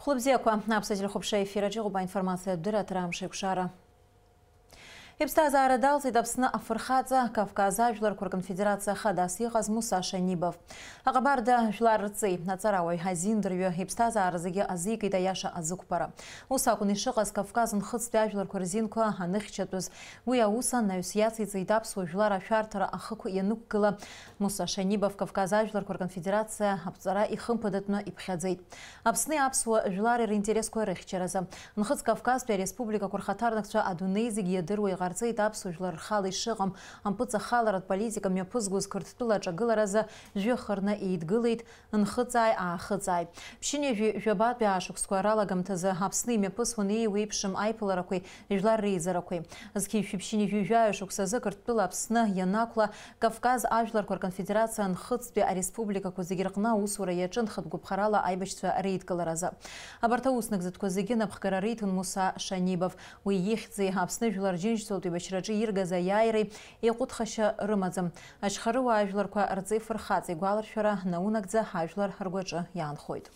Хлопзеква, напсатил хопша эфира джигуба информация дыра трамши кшара. Ипстаза арадалцы дапсна афырхадза Кавказа Жларкур конфедерация Хадаси Газму Саша Нибов. Агабарда Жларцы нацаравой Хазиндрве Ипстаза аразыги азик и даяша азукпара. Усакун ишыгаз Кавказын хыцпя Жларкур зинква аныхчатуз. Уя усан на юсьяци цейдапсу Жлара Шартара ахыку януккыла. Мусаша Нибов Кавказа Жларкур конфедерация Апцара и хымпадатно и пхядзейт. Апсны апсу Жлары интереску рыхчараза. Нхыц Кавказпя республика Курхатарнакча Адунейзиг едыруй Гарцейт апсу Жлар халы шыгам ампыца халарат политика мепызгуз кыртпыла чагылараза жёхырна иидгылейт нхыцай ахыцай. Пшине жёбат бяшук скуаралагам таза апсны мепызхуны уипшым айпыларакуй Жлар рейзаракуй. Азки пшине жёжаешук сазы кыртпыла апсны янакла Кавказ Ажларкур конфедерация нхыцпе республика кузыгиркна усура ячын хытгубхарала айбачца рейдкалараза. Абартауснык заткозыгин абхкарарейтун Муса Шанибов. Уиехцей апсны Жлар джинчцу Бачраджи Иргаза Яйры и Кутхаша Рымазам. Ашхарыва Ажларква Арцифр Хаци Гуаларшара Наунакза Ажлар Харгоджа Янхойд.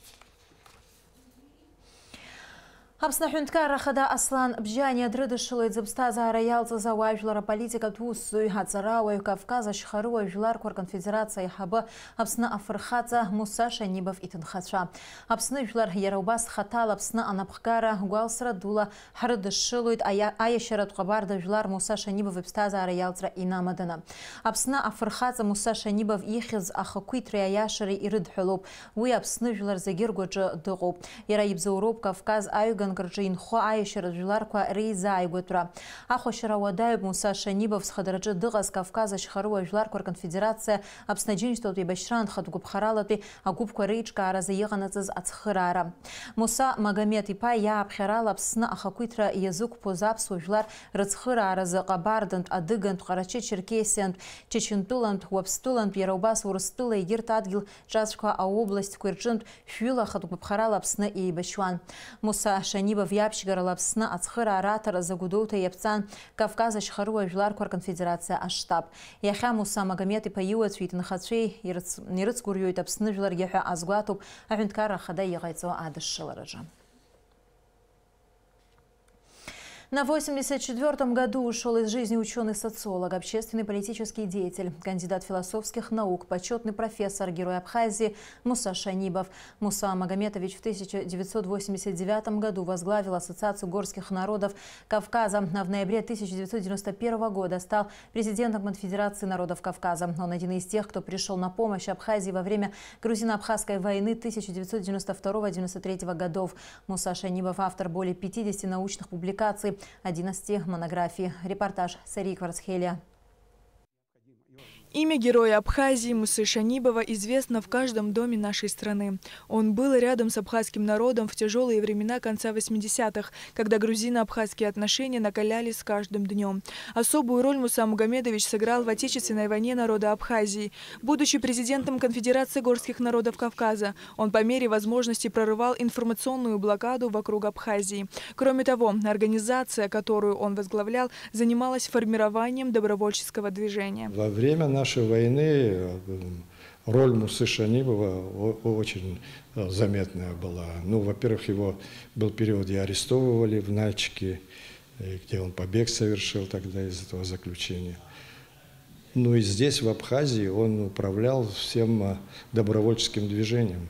Апснахюнткара хада Аслан Бжани дрыдышылы дзыбстаза раялцы за Ажлара политика тусуй Хацарауа Кавказа Шхаруа Жларкур конфедерация хабы Апсна Афырхаца Муса Шанибов итынхача. Апсны Жлар Яраубас хатал Апсна Анапхкара Гуалсра Дула Хардышылует Аяшарат Кабарда Жлар Муса Шанибов ипстаза раялцра инамадана. Апсна Афырхаца Муса Шанибов ихиз ахакуит Аяшари ирыдхулуп. Уи Апсны Жлар Загиргоджа дыгуп. Яраибзауроп Кавказ Аюган Гарджин хо Аяшарат Жларква рейза айгутра. Ахошара Вадайб Муса Шанибов схадараджа дыгаз Кавказа Шхаруа Жларкур конфедерация Апснаджинчтот и Башран хатгубхаралати агубква рейчка аразаеганацыз ацхырара. Муса Магомед Ипа я абхарала Апсна ахакуитра язык позапсу Жлар рыцхыра араза Кабардант адыгант Карачи Черкесиант Чечентулант Уапстулант Яраубас Урыстыла Егерт Адгил Джазшка область Куирчинт Швила хатгубхарала Апсна и Башван. Муса Шанибов япшигарала Апсна ацхыра аратара загудоута япцан Кавказа Шхаруа Жларкур конфедерация аштаб. Яхя Муса Магомед Ипа юацвит нхацвей нирыцгурьёйт Апсны Жлар яхя азгуатуп ахюнткара хада ягайцо адышшылаража. На 84-м году ушел из жизни ученый-социолог, общественный политический деятель, кандидат философских наук, почетный профессор, герой Абхазии Муса Шанибов. Муса Магометович в 1989 году возглавил Ассоциацию горских народов Кавказа. В ноябре 1991 года стал президентом Конфедерации народов Кавказа. Он один из тех, кто пришел на помощь Абхазии во время грузино-абхазской войны 1992-1993 годов. Муса Шанибов автор более 50 научных публикаций, 11 монографий. Репортаж Сарии Кварцхелия. Имя героя Абхазии Мусы Шанибова известно в каждом доме нашей страны. Он был рядом с абхазским народом в тяжелые времена конца 80-х, когда грузино-абхазские отношения накалялись с каждым днем. Особую роль Муса Магомедович сыграл в Отечественной войне народа Абхазии. Будучи президентом Конфедерации горских народов Кавказа, он по мере возможности прорывал информационную блокаду вокруг Абхазии. Кроме того, организация, которую он возглавлял, занималась формированием добровольческого движения. Во время нашей войны роль Мусы Шанибова очень заметная была. Ну, во-первых, его был период, где арестовывали в Нальчике, где он побег совершил тогда из этого заключения. Ну и здесь, в Абхазии, он управлял всем добровольческим движением.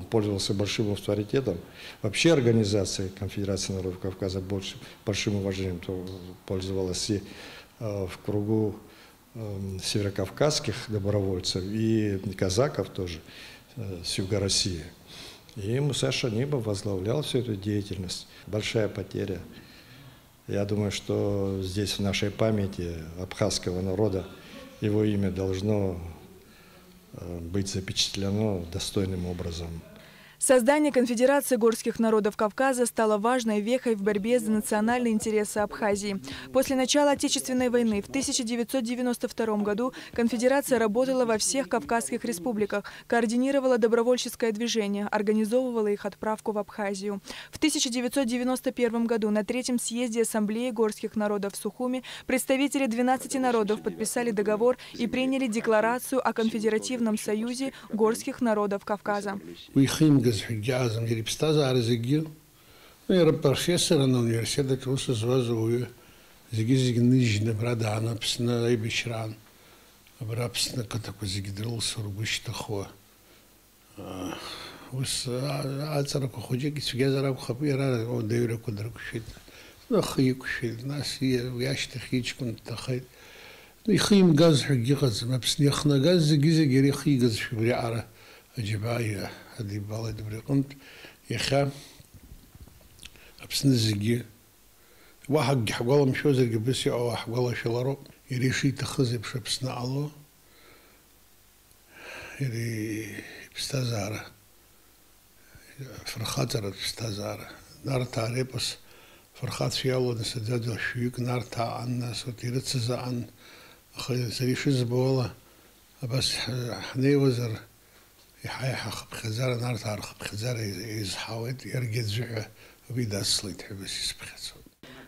Пользовался большим авторитетом. Вообще организация Конфедерации народов Кавказа большим уважением пользовалась и в кругу северокавказских добровольцев и казаков тоже с юга России. И Муса Шанибов возглавлял всю эту деятельность. Большая потеря. Я думаю, что здесь в нашей памяти абхазского народа его имя должно быть запечатлено достойным образом. Создание Конфедерации горских народов Кавказа стало важной вехой в борьбе за национальные интересы Абхазии. После начала Отечественной войны в 1992 году Конфедерация работала во всех Кавказских республиках, координировала добровольческое движение, организовывала их отправку в Абхазию. В 1991 году на Третьем съезде Ассамблеи горских народов в Сухуми представители 12 народов подписали договор и приняли декларацию о Конфедеративном союзе горских народов Кавказа. игаз хигазам дирипстаза арзиги. Ну я профессор на университете усузвазую. Зиги нижне брадана псна и бешран. Брапсна катаку зигидрил сургуштахо. Ус ацараку ходжеки сгезараку хапира он девраку дракушит. Ну хикушит нас яштахичкун тахай. يخيم غاز حقي غاز ما بس يخنا غاز زي غير خي غاز في عرا جبايه هذه بلد بريقنت يخا بس نزقي واحد حقوله مش وزر بس او حقوله شلارو يريشي تخزي بس نعلو يري بستازاره فرخاتر بستازاره نار تاري بس فرخات فيالو نسدد شويك نار تاع عنا سوتيرتز عن سريش زبولة بس حني وزر يحيح بخزارة نار تعرق بخزارة يزحاوت يرجع زعه وبيدا صليت حبس يسبخت.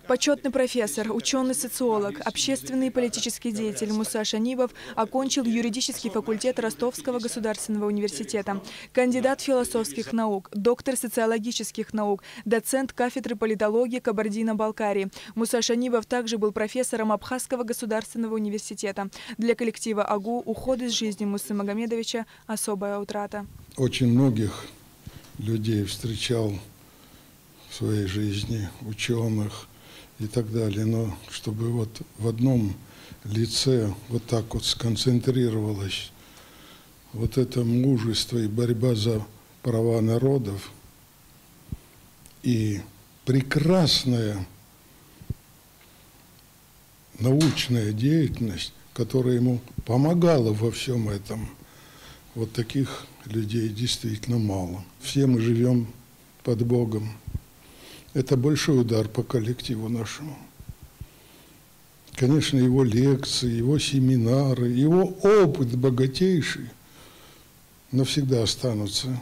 Почетный профессор, ученый-социолог, общественный и политический деятель Муса Шанибов окончил юридический факультет Ростовского государственного университета, кандидат философских наук, доктор социологических наук, доцент кафедры политологии Кабардино-Балкарии. Муса Шанибов также был профессором Абхазского государственного университета. Для коллектива АГУ уход из жизни Мусы Магомедовича – особая утрата. Очень многих людей встречал в своей жизни, ученых и так далее, но чтобы вот в одном лице вот так вот сконцентрировалось вот это мужество и борьба за права народов и прекрасная научная деятельность, которая ему помогала во всем этом, вот таких людей действительно мало. Все мы живем под Богом. Это большой удар по коллективу нашему. Конечно, его лекции, его семинары, его опыт богатейший навсегда останутся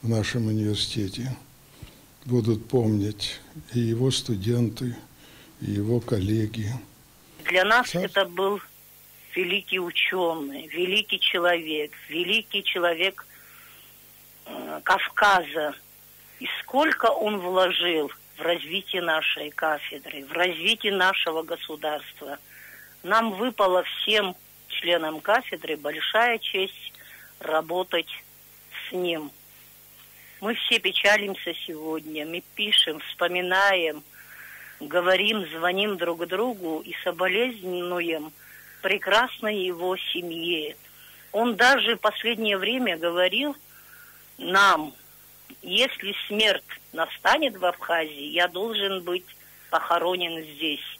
в нашем университете. Будут помнить и его студенты, и его коллеги. Для нас это был великий ученый, великий человек Кавказа. И сколько он вложил в развитие нашей кафедры, в развитие нашего государства. Нам выпало всем членам кафедры большая честь работать с ним. Мы все печалимся сегодня, мы пишем, вспоминаем, говорим, звоним друг другу и соболезнуем прекрасной его семье. Он даже в последнее время говорил нам: если смерть настанет в Абхазии, я должен быть похоронен здесь.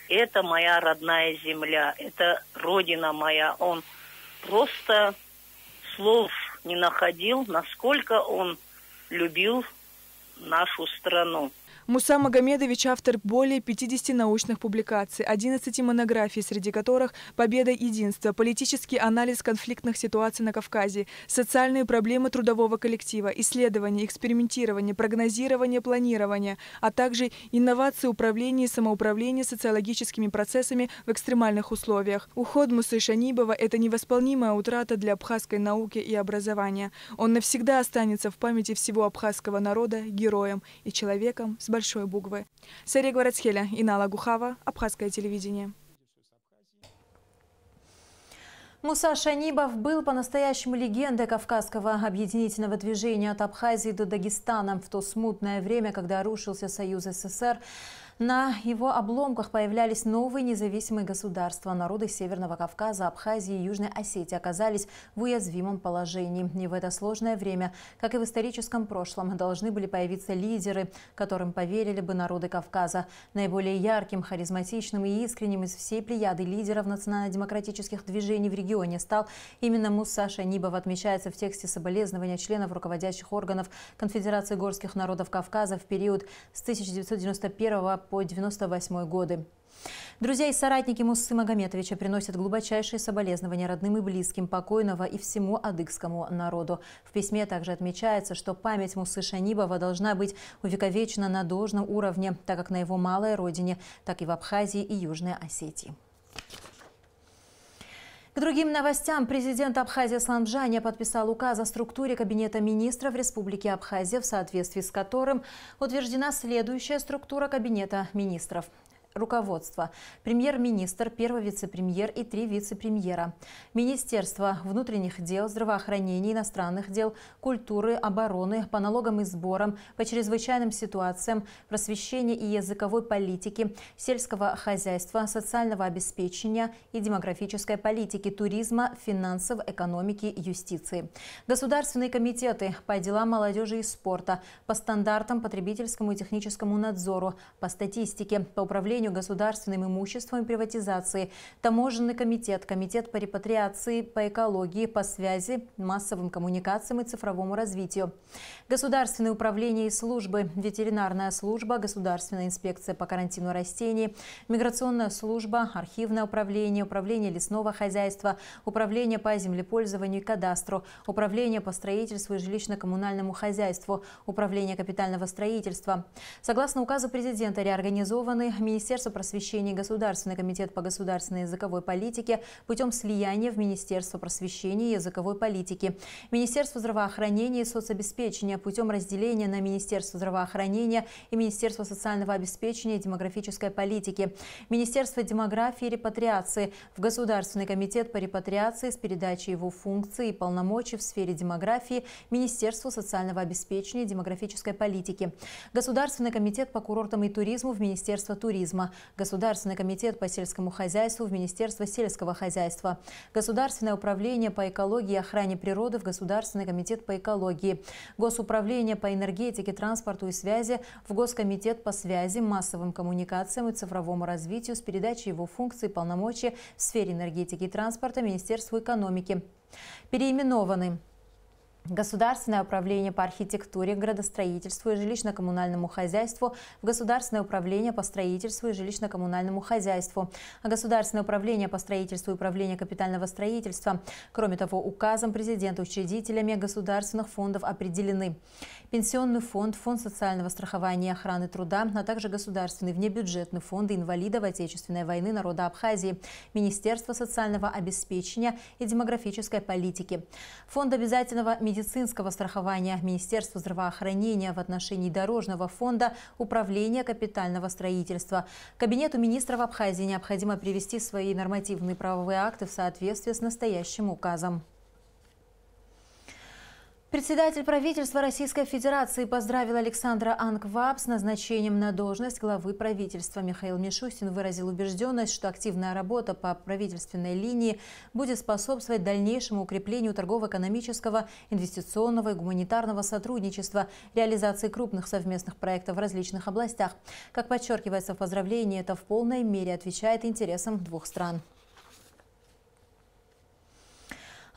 Это моя родная земля, это родина моя. Он просто слов не находил, насколько он любил нашу страну. Муса Магомедович – автор более 50 научных публикаций, 11 монографий, среди которых «Победа единства», политический анализ конфликтных ситуаций на Кавказе, социальные проблемы трудового коллектива, исследование, экспериментирование, прогнозирование, планирование, а также инновации управления и самоуправления социологическими процессами в экстремальных условиях. Уход Мусы Шанибова – это невосполнимая утрата для абхазской науки и образования. Он навсегда останется в памяти всего абхазского народа героем и человеком с большой буквы. Сария Гварацхеля, Инала Гухава, Абхазское телевидение. Муса Шанибов был по-настоящему легендой кавказского объединительного движения от Абхазии до Дагестана. В то смутное время, когда рушился Союз СССР, на его обломках появлялись новые независимые государства. Народы Северного Кавказа, Абхазии и Южной Осетии оказались в уязвимом положении. И в это сложное время, как и в историческом прошлом, должны были появиться лидеры, которым поверили бы народы Кавказа. Наиболее ярким, харизматичным и искренним из всей плеяды лидеров национально-демократических движений в регионе стал именно Муса Шанибов, отмечается в тексте соболезнования членов руководящих органов Конфедерации горских народов Кавказа в период с 1991 по 1998 годы. Друзья и соратники Мусы Магомедовича приносят глубочайшие соболезнования родным и близким покойного и всему адыгскому народу. В письме также отмечается, что память Мусы Шанибова должна быть увековечена на должном уровне, так как на его малой родине, так и в Абхазии и Южной Осетии. К другим новостям. Президент Абхазии Аслан Бжаня подписал указ о структуре Кабинета министров Республики Абхазия, в соответствии с которым утверждена следующая структура Кабинета министров. Руководство. Премьер-министр, первый вице-премьер и 3 вице-премьера. Министерство внутренних дел, здравоохранения, иностранных дел, культуры, обороны, по налогам и сборам, по чрезвычайным ситуациям, просвещения и языковой политики, сельского хозяйства, социального обеспечения и демографической политики, туризма, финансов, экономики, юстиции. Государственные комитеты по делам молодежи и спорта, по стандартам, потребительскому и техническому надзору, по статистике, по управлению государственным имуществом и приватизации, таможенный комитет, комитет по репатриации, по экологии, по связи, массовым коммуникациям и цифровому развитию. Государственное управление и службы, ветеринарная служба, государственная инспекция по карантину растений, миграционная служба, архивное управление, управление лесного хозяйства, управление по землепользованию и кадастру, управление по строительству и жилищно-коммунальному хозяйству, управление капитального строительства. Согласно указу президента реорганизованы Министерство просвещения и Государственный комитет по государственной языковой политике путем слияния в Министерство просвещения и языковой политики, Министерство здравоохранения и соцобеспечения путем разделения на Министерство здравоохранения и Министерство социального обеспечения и демографической политики, Министерство демографии и репатриации в Государственный комитет по репатриации с передачей его функций и полномочий в сфере демографии Министерству социального обеспечения и демографической политики, Государственный комитет по курортам и туризму в Министерство туризма, Государственный комитет по сельскому хозяйству в Министерство сельского хозяйства, Государственное управление по экологии и охране природы в Государственный комитет по экологии, Госуправление по энергетике, транспорту и связи в Госкомитет по связи, массовым коммуникациям и цифровому развитию с передачей его функций и полномочий в сфере энергетики и транспорта Министерству экономики. Переименованы Государственное управление по архитектуре, градостроительству и жилищно-коммунальному хозяйству в Государственное управление по строительству и жилищно-коммунальному хозяйству, Государственное управление по строительству и управление капитального строительства. Кроме того, указом президента учредителями государственных фондов определены Пенсионный фонд, Фонд социального страхования и охраны труда, а также Государственный внебюджетный фонд инвалидов Отечественной войны народа Абхазии, Министерство социального обеспечения и демографической политики, Фонд обязательного медицинского страхования, Министерство здравоохранения в отношении Дорожного фонда, Управления капитального строительства. Кабинету министров Абхазии необходимо привести свои нормативные правовые акты в соответствии с настоящим указом. Председатель правительства Российской Федерации поздравил Александра Ангваб с назначением на должность главы правительства. Михаил Мишустин выразил убежденность, что активная работа по правительственной линии будет способствовать дальнейшему укреплению торгово-экономического, инвестиционного и гуманитарного сотрудничества, реализации крупных совместных проектов в различных областях. Как подчеркивается в поздравлении, это в полной мере отвечает интересам двух стран.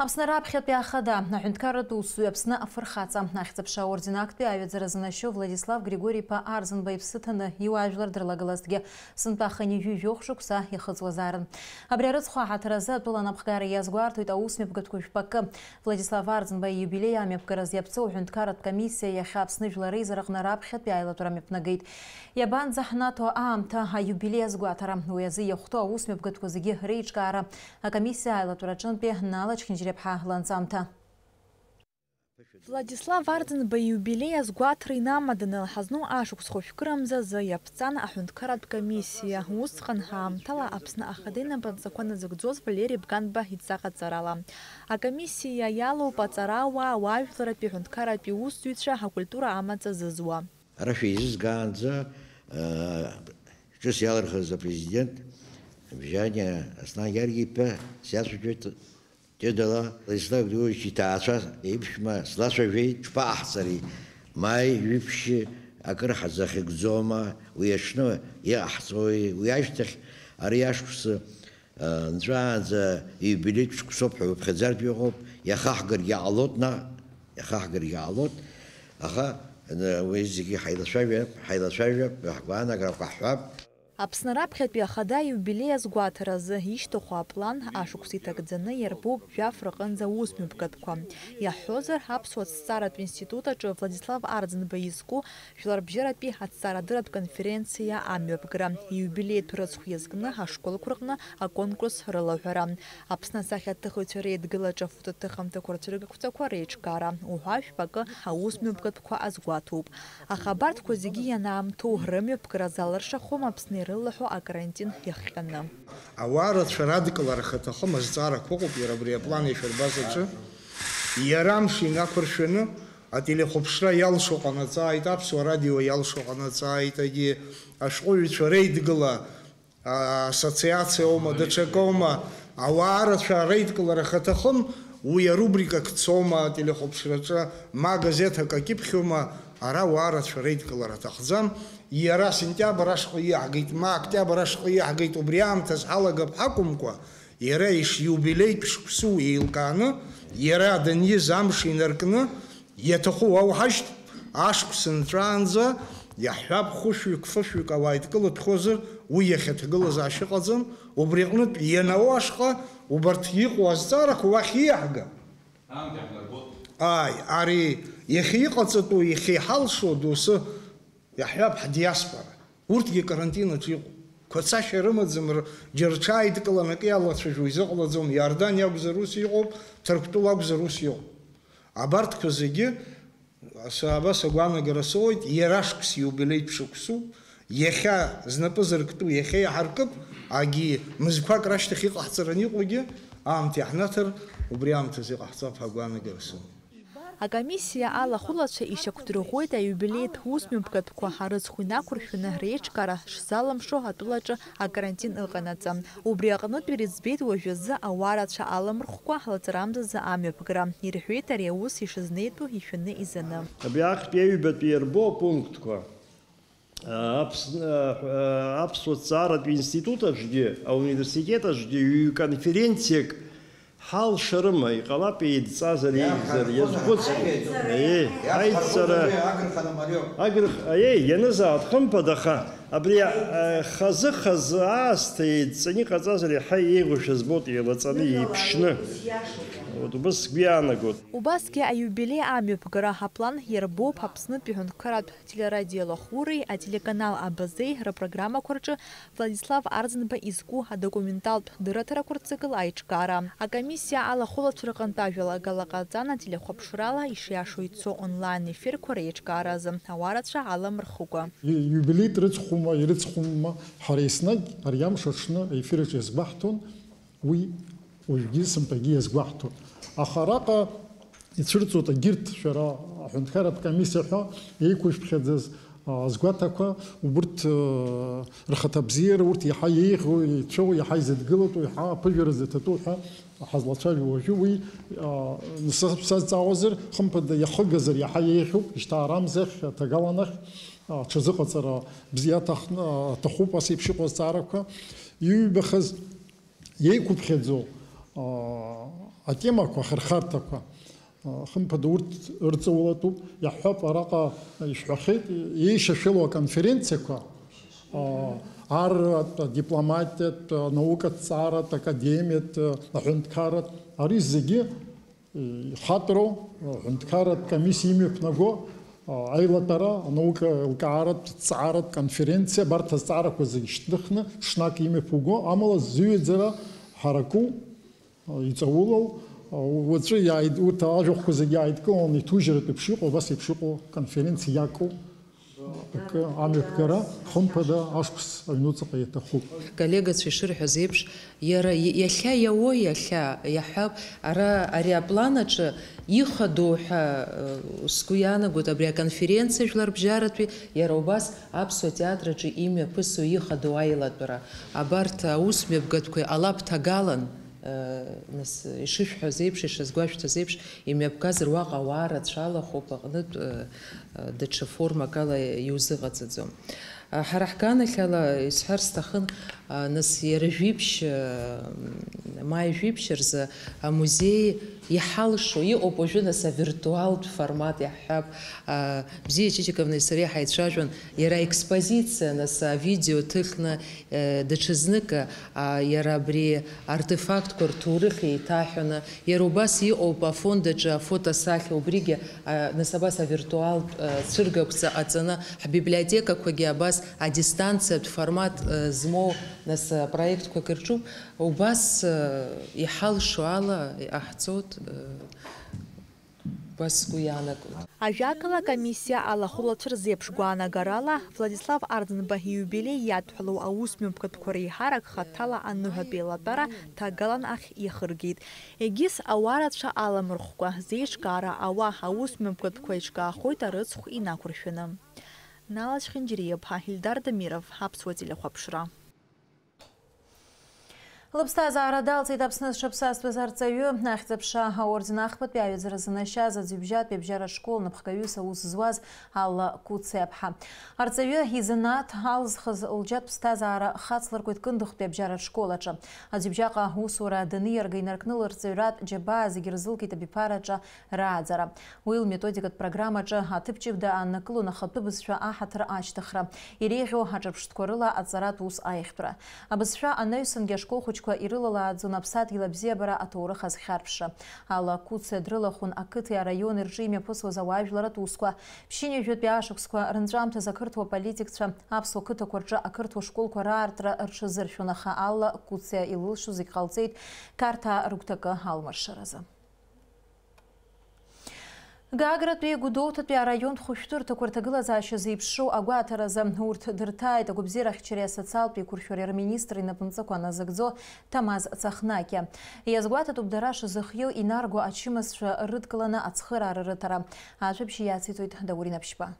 Апсна рабхет пиахада, нахюнткара тусу, апсна афархаца, нахцапша ордена акты, авидзаразанащу Владислав Григорий по Арзанбай псытаны, юажлар дырлагаластге, сынпахани юйох шукса и хацлазарын. Абрярыц хуахатараза, туланапхгары язгуарту и таусмеп гадкушпака. Владислав Арзанбай юбилеями пгаразъяпцу, хюнткарат комиссия яхапсны жларейзарах на рабхет пиайлатурамеп нагейт. Ябан захнато аамта, а юбилея сгуатара, уязы яхто аусмеп гадкузыги рейчкара, а комиссия айлатурачанпе налачхинжи Владислав Арзанбай юбилея сгуатры намаданы лхазну ашук схофикрамза за япцан ахюнткарат комиссия усхан хаамтала апсна ахадына подзакона загдзоз Валерий Бганба хитсаха царала. А комиссия ялу пацарауа уажлара пихюнткарат пиустуитша хакультура амаца зазуа. Рафизис Ганза, чус яларха за президент, Бжаня Аснагяргипа, сясучет Тедала, Владислав Григорьевич Тааса, Ипшма, Сласовей, Шпахцари, Май, Випши, Акрахазахик Зома, Уяшно, Яхцой, Уяштах, Ариашкус, Нджанза, и Биличку Сопху, Пхазарбиоп, Яхахгар Ялотна, Яхахгар Ялот, Аха, Уизики Хайдашавия, Хайдашавия, Бахвана, Графахаб. Аԥсны раԥхьатәи ахада иубилеи азгәаҭаразы ишьҭаху аплан ашықәс иҭагӡаны иарбоуп жәаф рҟынӡа аусмҩаԥгатәқәа. Иаҳҳәозар, Аԥсуа ҭҵааратә институт аҿы Владислав Арӡынба изку жәларбжьаратәи аҭҵаарадырратә конференциа амҩаԥгара. Иубилеитә рыцхә иазкны ашколқәа рҟны аконкурс рылаҳәара. Аԥсны асахьаҭыхыҩцәа реидгылаҿ афотоҭыхамҭақәа рцәыргақәҵақәа реиҿкаара. Уҳәа акы аусмҩаԥгатәқәа азгәаҭоуп. Аха абарҭқәа зегьы ианаамҭоу рымҩаԥгара залыршахом Аԥсны ирылаҳәо акарантин иахҟьаны. Ауаа рацәа радкыларах аҭахым азҵаарақәа ыҟоуп иара абри аплан ишәырбаз аҿы. Иара амш инақәыршәаны ателехәаԥшра иалшо ҟанаҵааит, аԥсуа радио иалшо ҟанаҵааит, ашәҟәыҩҩцәа реидгыла асоциациа аума, даҽакоума, ауаа рацәа реидкыларах аҭахым, уи арубрикак цома ателехәаԥшраҿы, ма газеҭак акьыԥхьома, ара ауаа рацәа реидкылара аҭахӡам. Иара сентиабр ашҟа иаҳгеит, ма октиабр ашҟа иаҳгеит, убри аамҭаз ҳалагап ҳакәымкәа, иара ишиубилеитә шықәсу еилкааны, иара даниз амш инаркны, иаҭаху ауҳашьҭ, ашықәс нҵәаанӡа, иаҳҳәап хәышәҩык, фышәҩык ауаа идкылатәхозар, уи иахьаҭагылазаашьа ыҟаӡам, убри аҟнытә ианау ашҟа, убарҭ иҟоу азҵаарақәа уахь иаҳга. Ари иахьа иҟаҵатәу, иахьа иҳалшо доусы иаҳҳәап ҳдиаспора. Урҭгьы карантин аҿы иҟоуп. Қәацашьа рымаӡам, џьара рҽааидкыланы акы иалацәажәо изыҟалаӡом. Иордан иакәзар ус иҟоуп, Ҭырқәтәыла акәзар ус иҟоуп. Абарҭқәа зегьы абас агәаанагара соуит, иара шықәс иубилеитә шықәсуп, иахьа знапы зырктәу, иахьа иаҳаркып, агьи мызқәак рашьҭахь иҟаҳҵараны иҟоугьы аамҭа иаҳнаҭар, убри аамҭаз иҟаҳҵап ҳәа агәаанагара соуит. Акомиссия алахәылацәа ишьақәдырӷәӷәеит аиубилеитә усмҩаԥгатәқәа ҳарыцхә инақәыршәаны реиҿкаара шзаламшо атәылаҿы акарантин ыҟанаҵа. Убри аҟнытә ирыӡбеит уажәазы ауаа рацәа аламырхәқәа ҳлаҵарамӡазы амҩаԥгара. Ирҳәеит ари аус ишызнеитәу ишәаны изаны. Абри ахьтәи аҩбатәи иарбо апунктқәа Аԥсуа ҭҵааратә институт аҿгьы, ауниверситет аҿгьы ҩ-конференциак ҳалшарыма, иҟалап еидҵазар, еиӷьзар, иазхәыцып. Аидҵара ианызаат хымԥада, аха абри хазы-хазы аасҭа еидҵаны иҟаҵазар, иаҳа еиӷьушәа збоит, еилаҵаны, еиԥшьны. Убас сгәы иаанагоит. Убасгьы аиубилеи амҩаԥгара ҳаплан иарбоуп Аԥснытәи ҳәынҭқарратә телерадиолахәыреи ателеканал Абазеи рпрограммақәа рҿы Владислав Арӡынба изку адокументалтә дырраҭарақәа рцикл аиҿкаара. Акомиссиа алахәылацәа рҟынтә ажәалагала ҟаҵан ателехәаԥшрала ишиашо ицо онлайн ефирқәа реиҿкааразы ауаа рацәа аламырхыкәа. Иубилеит рыцхума, ирыцхума, ҳара еснагь ари амш аҽны аефир аҿы иазгәаҳҭон, уи уажәгьы сымтәагьы иазгәаҳҭон. Аха араҟа ицәырҵуеит егьырҭ шәара аҳәынҭқарратә комиссиа ҳәа еиқәышәԥхьаӡаз азгәаҭақәа, убырҭ рхаҭа бзиара, урҭ иаҳа еиӷьу, ицәоу, иаҳа изыдгылатәу, иаҳа аԥыжәара зыҭатәу ҳәа ҳазлацәажәо уажәы, уи сазҵаауазар, хымԥада иахыгазар иаҳа еиӷьуп, ишьҭаарамзахь, ҭагаланахь, ҽазыҟаҵара бзиа аҭахуп, ас еиԥш иҟоу азҵаарақәа. Иҩбахаз еиқәыԥхьаӡоу атемақәа, ахырхарҭақәа, хымԥада урҭ рҵаулатәуп. Иаҳҳәап, араҟа ишәҳәахьеит, еишьашәылоу аконференциақәа, дипломатиатә, наукаҭҵааратә, академиатә, аҳәынҭқарратә, ари зегьы ихаҵроу аҳәынҭқарратә комиссиа имҩаԥнаго аилатәара, анаукаилкааратә, ҭҵааратә конференциа, абарҭ азҵаарақәа зегьы шьҭныхны ҽнак имҩаԥуго, амала зыҩаӡара ҳараку, иҵаулоу, уаҵәы урҭ ажәахәқәа зегьы ааидкыланы иҭужьратәы еиԥш иҟоу, абас еиԥш иҟоу конференциа иакәу амҩаԥгара хымԥада ашықәс аҩнуҵаҟа иаҭахуп. Коллегацәа ишырҳәаз еиԥш, иара иахьа иауа иаҳәап, ари аплан аҿы ихадоу ҳәа сгәы иаанагоит абри аконференциа жәларбжьаратәи, иара убас аԥсуа театр аҿы имҩаԥысу ихадоу аилатәара. Абарҭ аусмҩаԥгатәқәа алаԥ ҭагалан, ишышәҳәаз еиԥш, ишазгәашәҭаз еиԥш, имҩаԥгазар уаҟа ауаа рацәа алахоуп, аҟнытә даҽа формак ала иузыҟаҵаӡом. حرحكان خلا يسحر استخن ناس يرجيبش ما يجيبش رز مузей يحلشوا يقوبوجو ناس فيرتوال формат يحب بزي تشيكовны سريحة يتشاجون يرا экспозиция ناس видео تخنا دشزنك يرا بري артефакт культурых и тахена يروباس يقوب فوندج фотосахи убриги насабаса виртуал циргакца ацана библиотека когиабас а дистанция формат змо нас проект кокерчуб убас يحلشوا على أحصوت بس كويانك. Ажакала комиссия алахулатыр зепшгуана гарала Владислав Арденбах юбилей ятхлу аусмим каткори харак хатала аннуга белатара тагалан ах ихыргит. Эгис аваратша аламрхква зешкара ава аусмим каткоичка хойта рыцх инакуршвенам. Налаш Хинджириев, Хильдар Дамиров, Хапсватиля Хапшра. Лыпстазаара далцит Аԥсны зшыԥсазтәыз арҵаҩы ахьӡ-аԥша аорден ахԥатә аҩаӡара занашьаз аӡҩбжьатә абжьара школ напхгаҩыс аус зуаз Алла Куцеԥҳа. Арҵаҩы изанааҭ алзхыз лџьатә ԥсҭазаара хацларкуеит Кындыхтәи абжьара школ аҿы. Аӡҩбжьаҟа аусура даниарга инаркны лырҵаҩратә џьабаа зегьы рзылкит абиԥараҿы рааӡара. Уи лметодикатә программаҿы аҭыԥ-ҷыбда ааннакылон ахатәы бызшәа аҳаҭыр ашьҭыхра. Иреиӷьу аҿырԥштәқәа рыла аҵаратә ус аихтәра. Абызшәа анаҩсангьы ашкол хәыҷқәа ирылалааӡон аԥсадгьыл абзиабара аҭоурых азхьарԥшра. Алла Куце дрылахәын ақыҭи араиони рҿы имҩаԥысуаз ауаажәларатә усқәа. Ԥшьынҩажәатәи ашықәсқәа рынҵәамҭаз ақырҭуа политикцәа аԥсуа қыҭақәа рҿы ақырҭуа школқәа раартра рҽазыршәон, аха Алла Куце илылшо зегь ҟалҵеит Қарҭаа рыгәҭакы алмыршаразы. Гагратәи Гәдоуҭатәи араионтә хәышәтәырҭақәа рҭагылазаашьа зеиԥшроу агәаҭаразы урҭ дырҭааит агәабзиарахьчареи асоциалтә еиқәыршәареи рминистр инапынҵақәа назыгӡо Тамаз Цахнакиа. Иазгәаҭатәуп дара шазыхиоу инарго ачымазцәа рыдкыланы ацхыраара рыҭара. Ажәабжь иациҵоит Даурина Ԥшьба.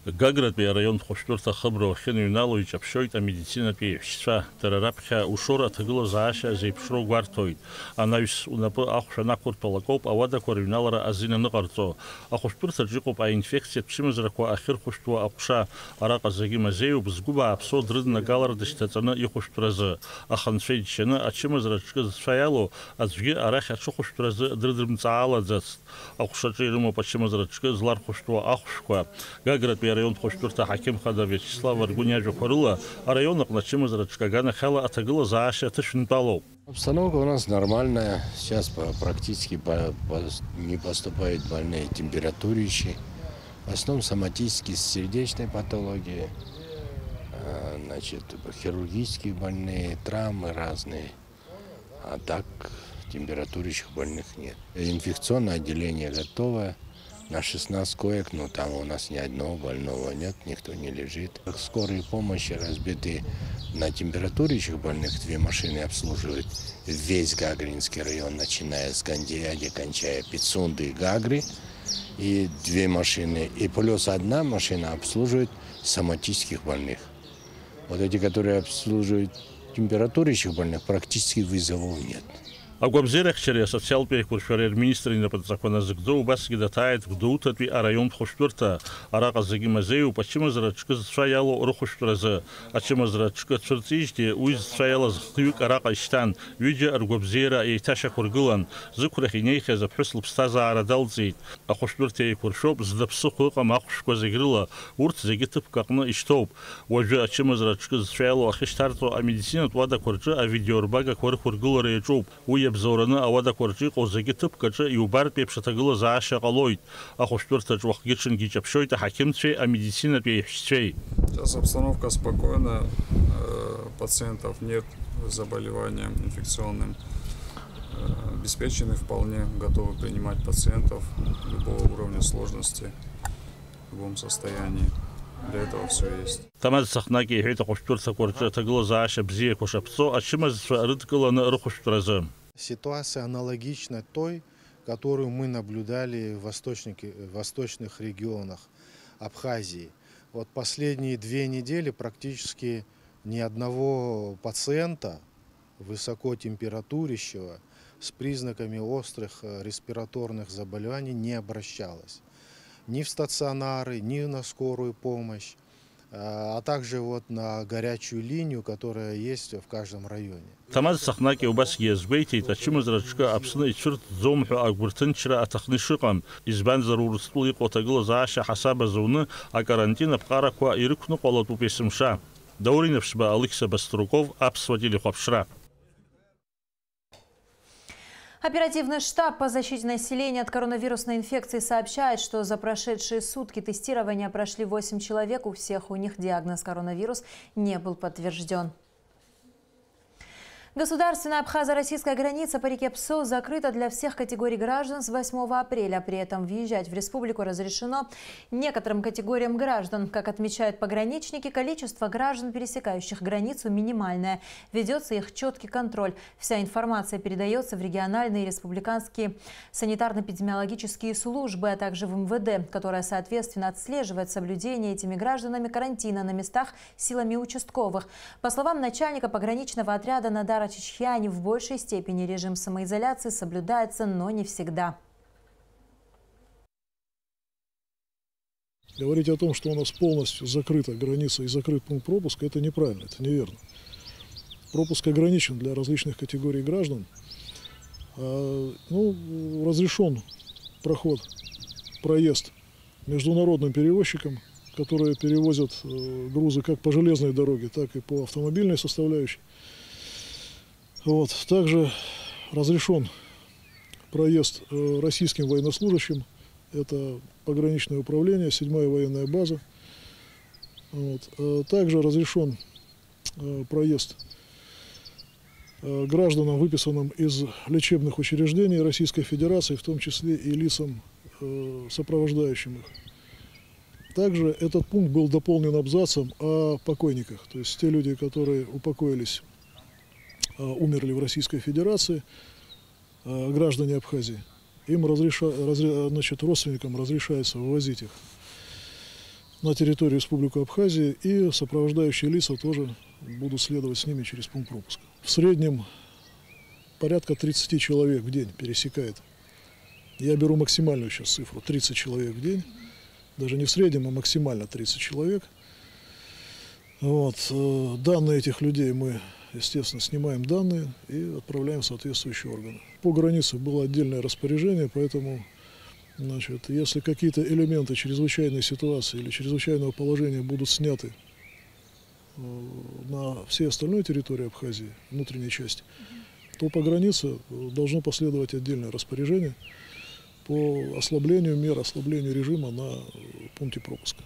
Гагратәи араионтә хәышәтәырҭа ахыбра уахьыныҩнало иҿаԥшьоит амедицинатә еиҳәшьцәа. Дара раԥхьа ушора аҭагылазаашьа зеиԥшроу гәарҭоит. Анаҩс унапы ахәшә анақәырҭәалакоуп ауадақәа рыҩналара азин аныҟарҵо. Ахәышәтәырҭаҿ иҟоуп аинфекциатә чымазарақәа ахьырхәышәтәуа аҟәша. Араҟа зегьы мазеиуп згәы бааԥсо дрыднагалар дышьҭаҵаны ихәышәтәразы. Аха нцәа иџьшьаны ачымазара ҿкы зцәа иалоу аӡәгьы арахь аҽыхәышәтәразы дрыдрымҵаалаӡацт. Аҟәшаҿы ирымоуп ачымазара ҿкы злархәышәтәуа ахәшәқәа. Гагратәи араионтә хәышәтәырҭа ҳақьым хада Виачеслав Аргәын иажәақәа рыла араион аҟны ачымазара ҿкаганахьала аҭагылазаашьа ҭышәынтәалоуп. Обстановка у нас нормальная. Сейчас практически не поступают больные температурящие. В основном соматические, с сердечной патологией. Значит, хирургические больные, травмы разные. А так температурящих больных нет. Инфекционное отделение готово. На 16 коек, но там у нас ни одного больного нет, никто не лежит. Скорые помощи разбиты на температурящих больных. 2 машины обслуживают весь Гагринский район, начиная с Гандияди, кончая Пицунды и Гагры. И 2 машины, и плюс 1 машина обслуживает соматических больных. Вот эти, которые обслуживают температурящих больных, практически вызовов нет. Агәабзиарахьчареи асоциалтә еиқәыршәареи рминистр инапынҵақәа назыгӡо убасгьы даҭааит Гәдоуҭатәи араионтә хәышәтәырҭа. Араҟа зегьы мазеиуп ачымазара ҿкы зцәа иалоу рыхәышәтәразы. Ачымазара ҿкы цәырҵижьҭеи уи зцәа иалаз хҩык араҟа ишьҭан. Ҩыџьа ргәабзиара еиҭашьақәыргылан. Зықәрахь инеихьаз аԥҳәыс лыԥсҭазаара далҵит. Ахәышәтәырҭа еиқәыршәоуп, зда ԥсыхәа ыҟам ахәшәқәа зегь рыла. Урҭ зегьы ҭыԥк аҟны ишьҭоуп. Уажәы ачымазара ҿкы зцәа иалоу ахьышьҭарҵо амедицинатә уадақәа рҿы авидеорбагақәа рықәыргылара иаҿуп. Уи иабзоураны ауадақәа рҿы иҟоу зегьы ҭыԥк аҿы иубартә еиԥш аҭагылазаашьа ҟалоит. Ахәышәтәырҭаҿ уахгьы-ҽынгьы иҷаԥшьоит аҳақьымцәеи амедицинатә еиҳәшьцәеи. Сейчас обстановка спокойна, пациентов нет с заболеванием инфекционным. Обеспечены вполне, готовы принимать пациентов любого уровня сложности, в любом состоянии. Для этого все есть. Тамаз Цахнаки иҳәеит ахәышәтәырҭақәа рҿы аҭагылазаашьа бзиақәа шаԥҵо ачымазцәа рыдкыланы рыхәышәтәразы. Ситуация аналогична той, которую мы наблюдали в восточных регионах Абхазии. Вот последние 2 недели практически ни одного пациента высокотемпературящего с признаками острых респираторных заболеваний не обращалось. Ни в стационары, ни на скорую помощь. а также вот на горячую линию, которая есть в каждом районе. Тамаз сахнаки убас езбейти тачимыз рачка апсына ичурт зомху агбуртынчра атахнышыкам избан зарурстулы котагыл заша хасаба зоны а карантина пқара ква ирыкну қолату песымша. Дауриневшба Алекса Баструков обсводили хопшра. Оперативный штаб по защите населения от коронавирусной инфекции сообщает, что за прошедшие сутки тестирования прошли 8 человек. У всех у них диагноз коронавирус не был подтвержден. Государственная абхазо-российская граница по реке Псо закрыта для всех категорий граждан с 8 апреля. При этом въезжать в республику разрешено некоторым категориям граждан. Как отмечают пограничники, количество граждан, пересекающих границу, минимальное. Ведется их четкий контроль. Вся информация передается в региональные и республиканские санитарно-эпидемиологические службы, а также в МВД, которая, соответственно, отслеживает соблюдение этими гражданами карантина на местах силами участковых. По словам начальника пограничного отряда Надара Чичхиани, в большей степени режим самоизоляции соблюдается, но не всегда. Говорить о том, что у нас полностью закрыта граница и закрыт пункт пропуска, это неправильно, это неверно. Пропуск ограничен для различных категорий граждан. Разрешен проезд международным перевозчикам, которые перевозят грузы как по железной дороге, так и по автомобильной составляющей. Также разрешен проезд российским военнослужащим. Это пограничное управление, 7-я военная база. Также разрешен проезд гражданам, выписанным из лечебных учреждений Российской Федерации, в том числе и лицам, сопровождающим их. Также этот пункт был дополнен абзацем о покойниках. То есть те люди, которые упокоились, умерли в Российской Федерации, граждане Абхазии, им родственникам разрешается вывозить их на территорию Республики Абхазии, и сопровождающие лица тоже будут следовать с ними через пункт пропуска. В среднем порядка 30 человек в день пересекает. Я беру максимальную сейчас цифру, 30 человек в день. Даже не в среднем, а максимально 30 человек. Данные этих людей мы, естественно, снимаем данные и отправляем в соответствующие органы. По границе было отдельное распоряжение, поэтому, если какие-то элементы чрезвычайной ситуации или чрезвычайного положения будут сняты на всей остальной территории Абхазии, внутренней части, то по границе должно последовать отдельное распоряжение по ослаблению мер, ослаблению режима на пункте пропуска.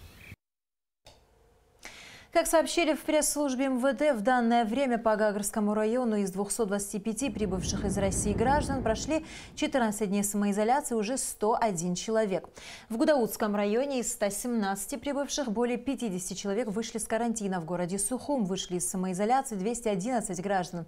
Как сообщили в пресс-службе МВД, в данное время по Гагарскому району из 225 прибывших из России граждан прошли 14 дней самоизоляции уже 101 человек. В Гудаутском районе из 117 прибывших более 50 человек вышли с карантина. В городе Сухум вышли из самоизоляции 211 граждан.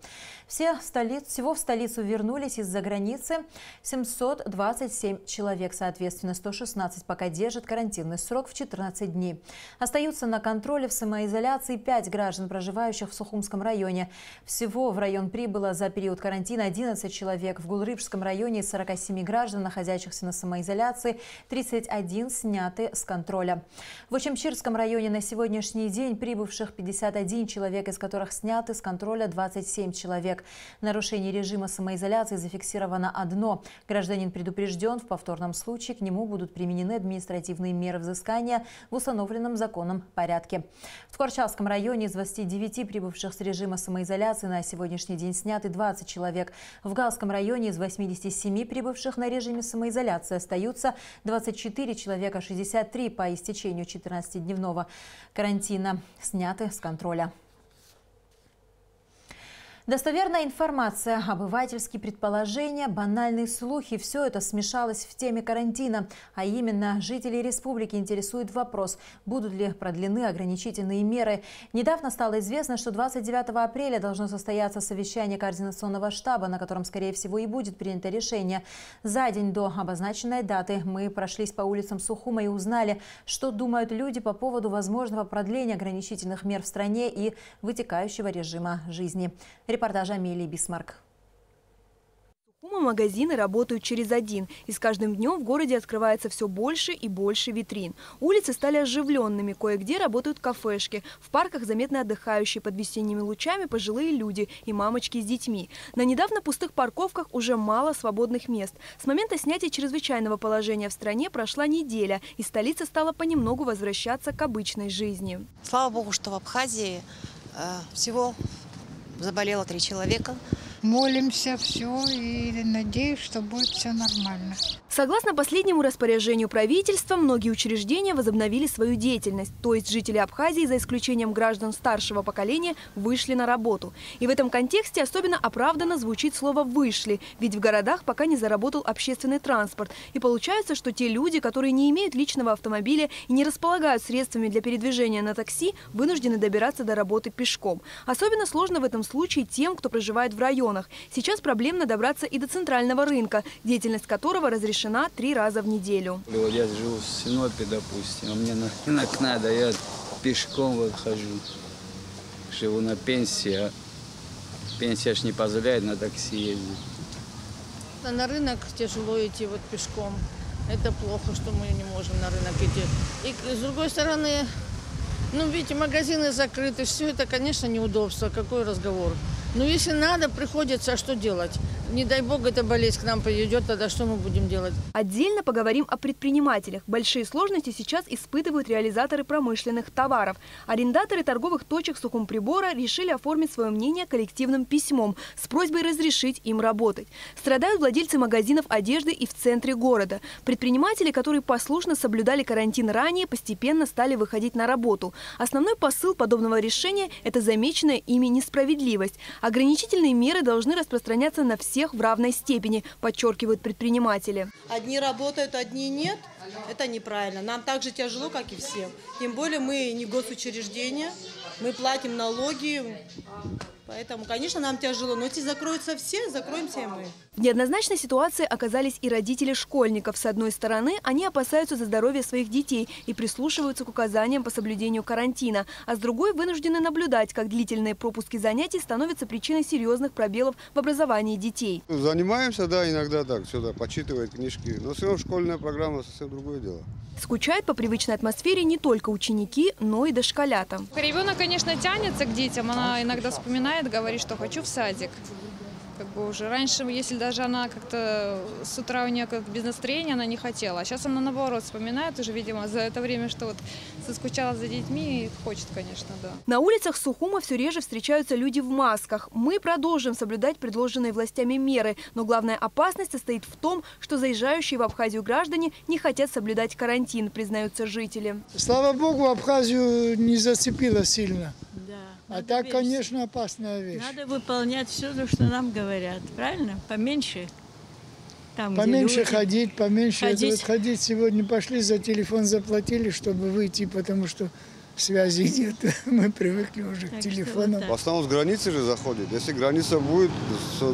Всего в столицу вернулись из-за границы 727 человек. Соответственно, 116 пока держат карантинный срок в 14 дней. Остаются на контроле в самоизоляции 5 граждан, проживающих в Сухумском районе. Всего в район прибыло за период карантина 11 человек. В Гулрыбском районе из 47 граждан, находящихся на самоизоляции, 31 сняты с контроля. В Очамчирском районе на сегодняшний день прибывших 51 человек, из которых сняты с контроля 27 человек. Нарушение режима самоизоляции зафиксировано одно. Гражданин предупрежден, в повторном случае к нему будут применены административные меры взыскания в установленном законом порядке. В Корчалском районе из 29 прибывших с режима самоизоляции на сегодняшний день сняты 20 человек. В Галском районе из 87 прибывших на режиме самоизоляции остаются 24 человека, 63 по истечению 14-дневного карантина сняты с контроля. Достоверная информация, обывательские предположения, банальные слухи – все это смешалось в теме карантина. А именно, жителей республики интересует вопрос, будут ли продлены ограничительные меры. Недавно стало известно, что 29 апреля должно состояться совещание координационного штаба, на котором, скорее всего, и будет принято решение. За день до обозначенной даты мы прошлись по улицам Сухума и узнали, что думают люди по поводу возможного продления ограничительных мер в стране и вытекающего режима жизни. Репортаж Амелии Бисмарк. Магазины работают через один, и с каждым днем в городе открывается все больше и больше витрин. Улицы стали оживленными, кое-где работают кафешки, в парках заметны отдыхающие под весенними лучами пожилые люди и мамочки с детьми. На недавно пустых парковках уже мало свободных мест. С момента снятия чрезвычайного положения в стране прошла неделя, и столица стала понемногу возвращаться к обычной жизни. Слава богу, что в Абхазии всего заболело 3 человека. Молимся, все, и надеюсь, что будет все нормально. Согласно последнему распоряжению правительства, многие учреждения возобновили свою деятельность. То есть жители Абхазии, за исключением граждан старшего поколения, вышли на работу. И в этом контексте особенно оправданно звучит слово «вышли», ведь в городах пока не заработал общественный транспорт. И получается, что те люди, которые не имеют личного автомобиля и не располагают средствами для передвижения на такси, вынуждены добираться до работы пешком. Особенно сложно в этом случае тем, кто проживает в районах. Сейчас проблемно добраться и до центрального рынка, деятельность которого разрешена 3 раза в неделю. Вот я живу в Синопе, допустим, а мне на рынок надо, я пешком вот хожу. Живу на пенсии, а пенсия ж не позволяет на такси ездить. На рынок тяжело идти вот пешком. Это плохо, что мы не можем на рынок идти. И с другой стороны, ну видите, магазины закрыты, все это, конечно, неудобство, какой разговор. Но если надо, приходится, а что делать? Не дай бог, эта болезнь к нам придет, тогда что мы будем делать? Отдельно поговорим о предпринимателях. Большие сложности сейчас испытывают реализаторы промышленных товаров. Арендаторы торговых точек Сухумприбора решили оформить свое мнение коллективным письмом с просьбой разрешить им работать. Страдают владельцы магазинов одежды и в центре города. Предприниматели, которые послушно соблюдали карантин ранее, постепенно стали выходить на работу. Основной посыл подобного решения – это замеченная ими несправедливость. Ограничительные меры должны распространяться на всех в равной степени, подчеркивают предприниматели. Одни работают, одни нет. Это неправильно. Нам так же тяжело, как и всем. Тем более мы не госучреждения, мы платим налоги. Поэтому, конечно, нам тяжело. Но если закроются все, закроемся и мы. В неоднозначной ситуации оказались и родители школьников. С одной стороны, они опасаются за здоровье своих детей и прислушиваются к указаниям по соблюдению карантина. А с другой, вынуждены наблюдать, как длительные пропуски занятий становятся причиной серьезных пробелов в образовании детей. Занимаемся, да, иногда так, сюда почитывать книжки. Но все равно школьная программа совсем другое дело. Скучают по привычной атмосфере не только ученики, но и дошколята. Ребенок, конечно, тянется к детям. Она иногда вспоминает, говорит, что хочу в садик. Как бы уже раньше, если даже она как-то с утра у нее как без настроения, она не хотела. А сейчас она наоборот вспоминает уже, видимо, за это время, что вот соскучала за детьми и хочет, конечно, да. На улицах Сухума все реже встречаются люди в масках. Мы продолжим соблюдать предложенные властями меры, но главная опасность состоит в том, что заезжающие в Абхазию граждане не хотят соблюдать карантин, признаются жители. Слава богу, Абхазию не зацепило сильно. Да, а так, конечно, опасная вещь. Надо выполнять все, что нам говорят, правильно? Поменьше. Там, поменьше люди... ходить, поменьше ходить. Сегодня пошли, за телефон заплатили, чтобы выйти, потому что связи нет. Мы привыкли уже к телефону. В основном с границы же заходит. Если граница будет,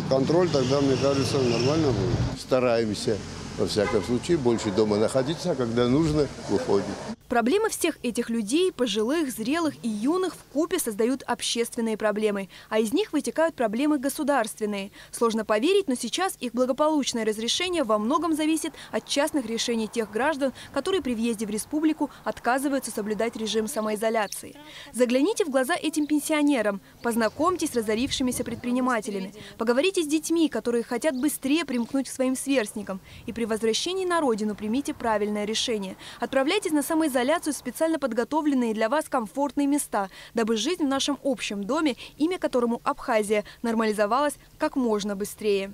контроль, тогда, мне кажется, нормально будет. Стараемся, во всяком случае, больше дома находиться, а когда нужно, выходим. Проблемы всех этих людей, пожилых, зрелых и юных, вкупе создают общественные проблемы. А из них вытекают проблемы государственные. Сложно поверить, но сейчас их благополучное разрешение во многом зависит от частных решений тех граждан, которые при въезде в республику отказываются соблюдать режим самоизоляции. Загляните в глаза этим пенсионерам, познакомьтесь с разорившимися предпринимателями, поговорите с детьми, которые хотят быстрее примкнуть к своим сверстникам. И при возвращении на родину примите правильное решение. Отправляйтесь на самоизоляцию в специально подготовленные для вас комфортные места, дабы жизнь в нашем общем доме, имя которому Абхазия, нормализовалась как можно быстрее.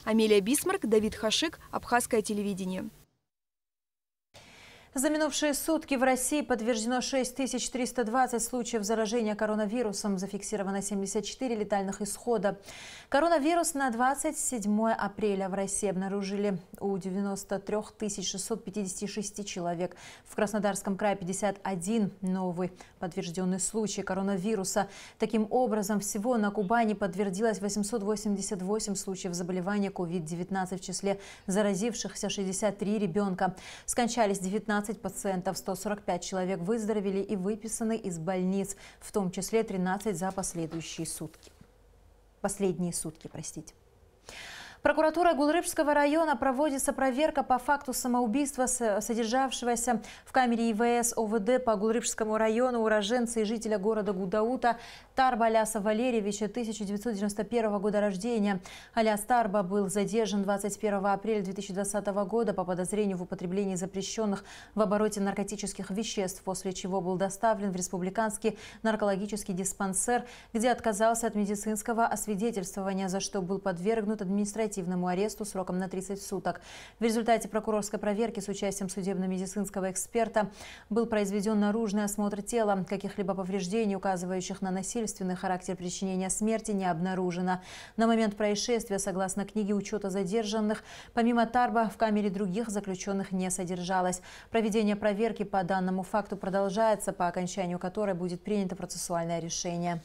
Амелия Бисмарк, Давид Хашик, Абхазское телевидение. За минувшие сутки в России подтверждено 6320 случаев заражения коронавирусом. Зафиксировано 74 летальных исхода. Коронавирус на 27 апреля в России обнаружили у 93 656 человек. В Краснодарском крае 51 новый подтвержденный случай коронавируса. Таким образом, всего на Кубани подтвердилось 888 случаев заболевания COVID-19. В числе заразившихся 63 ребенка. Скончались 19 пациентов, 145 человек выздоровели и выписаны из больниц, в том числе 13 за последние сутки. Прокуратура Гулрыбского района проводится проверка по факту самоубийства содержавшегося в камере ИВС ОВД по Гулрыбскому району уроженца и жителя города Гудаута Тарба Аляса Валерьевича, 1991 года рождения. Аляс Тарба был задержан 21 апреля 2020 года по подозрению в употреблении запрещенных в обороте наркотических веществ, после чего был доставлен в республиканский наркологический диспансер, где отказался от медицинского освидетельствования, за что был подвергнут административному аресту сроком на 30 суток. В результате прокурорской проверки с участием судебно-медицинского эксперта был произведен наружный осмотр тела. Каких-либо повреждений, указывающих на насильственный характер причинения смерти, не обнаружено. На момент происшествия, согласно книге учета задержанных, помимо Тарба в камере других заключенных не содержалось. Проведение проверки по данному факту продолжается, по окончанию которой будет принято процессуальное решение.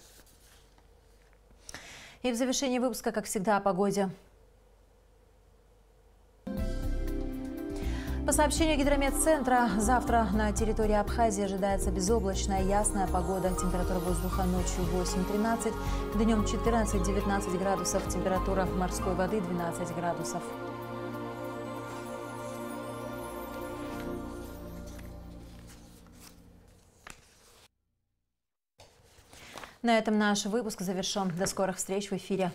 И в завершении выпуска, как всегда, о погоде. По сообщению Гидрометцентра, завтра на территории Абхазии ожидается безоблачная ясная погода. Температура воздуха ночью 8-13, днем 14-19 градусов, температура морской воды 12 градусов. На этом наш выпуск завершен. До скорых встреч в эфире.